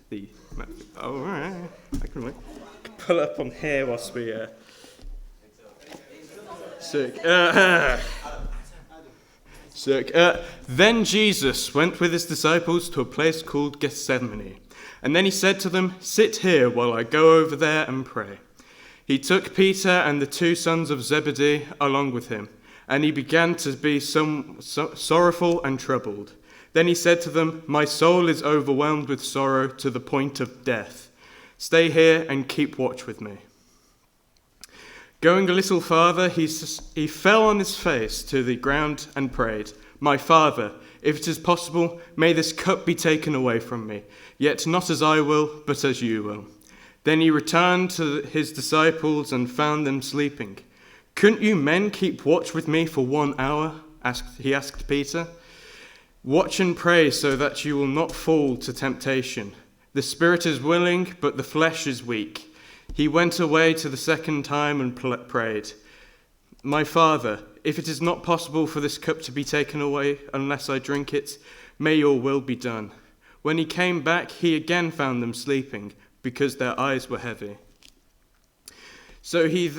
the oh, all right. I can wait. Pull up on here whilst we Then Jesus went with his disciples to a place called Gethsemane, and then he said to them, "Sit here while I go over there and pray." He took Peter and the two sons of Zebedee along with him, and he began to be sorrowful and troubled. Then he said to them, "My soul is overwhelmed with sorrow to the point of death. Stay here and keep watch with me." Going a little farther, he fell on his face to the ground and prayed, "My Father, if it is possible, may this cup be taken away from me, yet not as I will, but as you will." Then he returned to his disciples and found them sleeping. "Couldn't you men keep watch with me for 1 hour?" he asked Peter. "Watch and pray so that you will not fall to temptation. The spirit is willing, but the flesh is weak." He went away the second time and prayed, "My Father, if it is not possible for this cup to be taken away unless I drink it, may your will be done." When he came back, he again found them sleeping, because their eyes were heavy. So he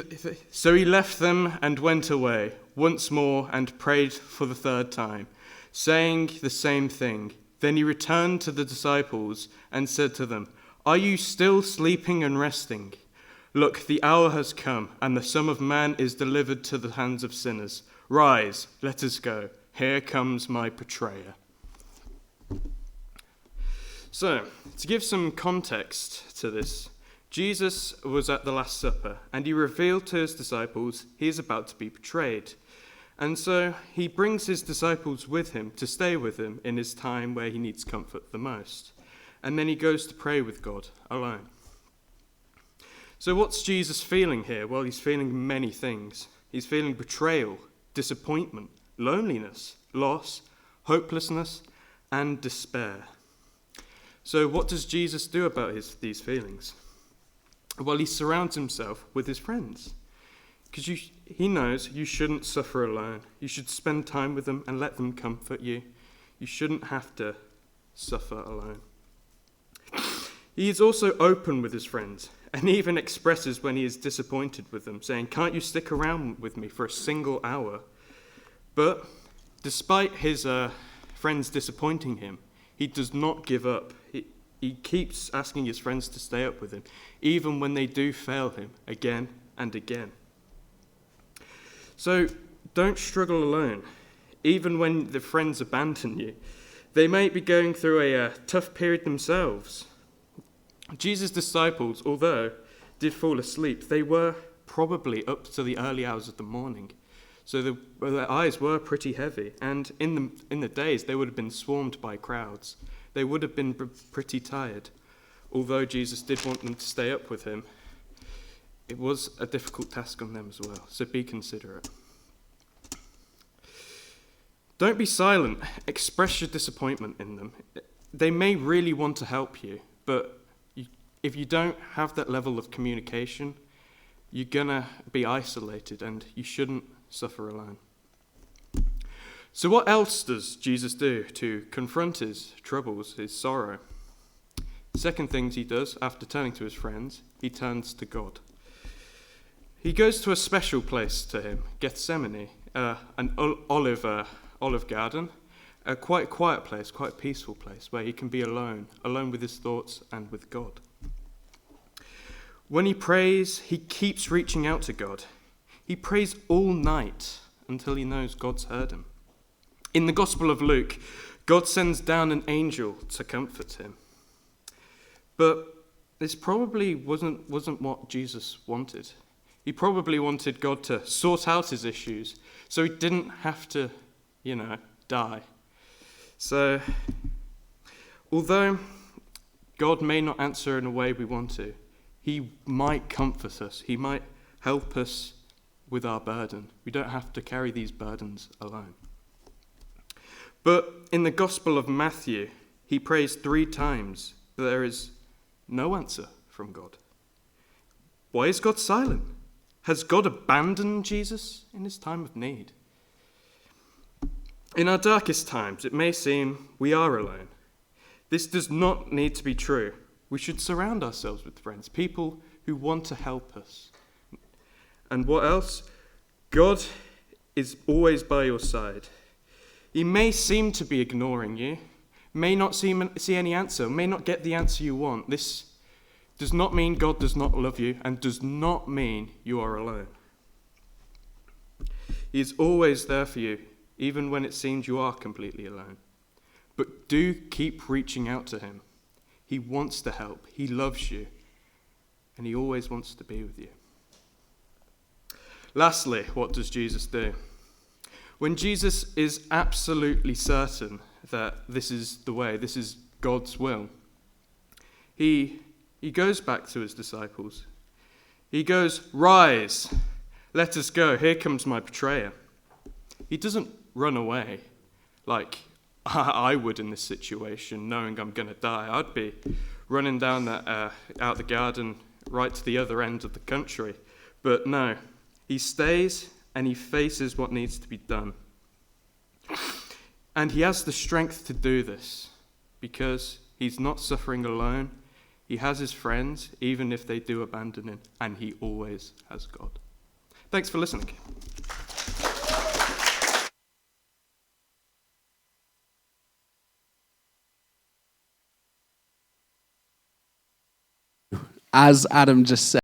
left them and went away once more and prayed for the third time, saying the same thing. Then he returned to the disciples and said to them, "Are you still sleeping and resting? Look, the hour has come, and the Son of Man is delivered to the hands of sinners. Rise, let us go. Here comes my betrayer." So, to give some context to this, Jesus was at the Last Supper, and he revealed to his disciples he is about to be betrayed. And so he brings his disciples with him to stay with him in his time where he needs comfort the most. And then he goes to pray with God alone. So what's Jesus feeling here? Well, he's feeling many things. He's feeling betrayal, disappointment, loneliness, loss, hopelessness, and despair. So what does Jesus do about these feelings? Well, he surrounds himself with his friends. Because he knows you shouldn't suffer alone. You should spend time with them and let them comfort you. You shouldn't have to suffer alone. He is also open with his friends, and he even expresses when he is disappointed with them, saying, "Can't you stick around with me for a single hour?" But despite his friends disappointing him, he does not give up. He keeps asking his friends to stay up with him, even when they do fail him again and again. So don't struggle alone, even when the friends abandon you. They may be going through a tough period themselves. Jesus' disciples, although did fall asleep, they were probably up to the early hours of the morning. So their eyes were pretty heavy, and in the days they would have been swarmed by crowds. They would have been pretty tired. Although Jesus did want them to stay up with him, it was a difficult task on them as well, so be considerate. Don't be silent. Express your disappointment in them. They may really want to help you, but if you don't have that level of communication, you're going to be isolated, and you shouldn't suffer alone. So what else does Jesus do to confront his troubles, his sorrow? Second things he does, after turning to his friends, he turns to God. He goes to a special place to him, Gethsemane, an olive garden, a quite quiet place, quite peaceful place, where he can be alone with his thoughts and with God. When he prays, he keeps reaching out to God. He prays all night until he knows God's heard him. In the Gospel of Luke, God sends down an angel to comfort him. But this probably wasn't what Jesus wanted. He probably wanted God to sort out his issues so he didn't have to, die. So, although God may not answer in a way we want to, he might comfort us. He might help us with our burden. We don't have to carry these burdens alone. But in the Gospel of Matthew, he prays 3 times, but there is no answer from God. Why is God silent? Has God abandoned Jesus in his time of need? In our darkest times, it may seem we are alone. This does not need to be true. We should surround ourselves with friends, people who want to help us. And what else? God is always by your side. He may seem to be ignoring you, may not see any answer, may not get the answer you want. This does not mean God does not love you and does not mean you are alone. He is always there for you, even when it seems you are completely alone. But do keep reaching out to him. He wants to help. He loves you. And he always wants to be with you. Lastly, what does Jesus do? When Jesus is absolutely certain that this is the way, this is God's will, he goes back to his disciples. He goes, "Rise, let us go. Here comes my betrayer." He doesn't run away like I would in this situation, knowing I'm going to die. I'd be running down out the garden right to the other end of the country. But no, he stays and he faces what needs to be done. And he has the strength to do this because he's not suffering alone. He has his friends, even if they do abandon him, and he always has God. Thanks for listening. As Adam just said,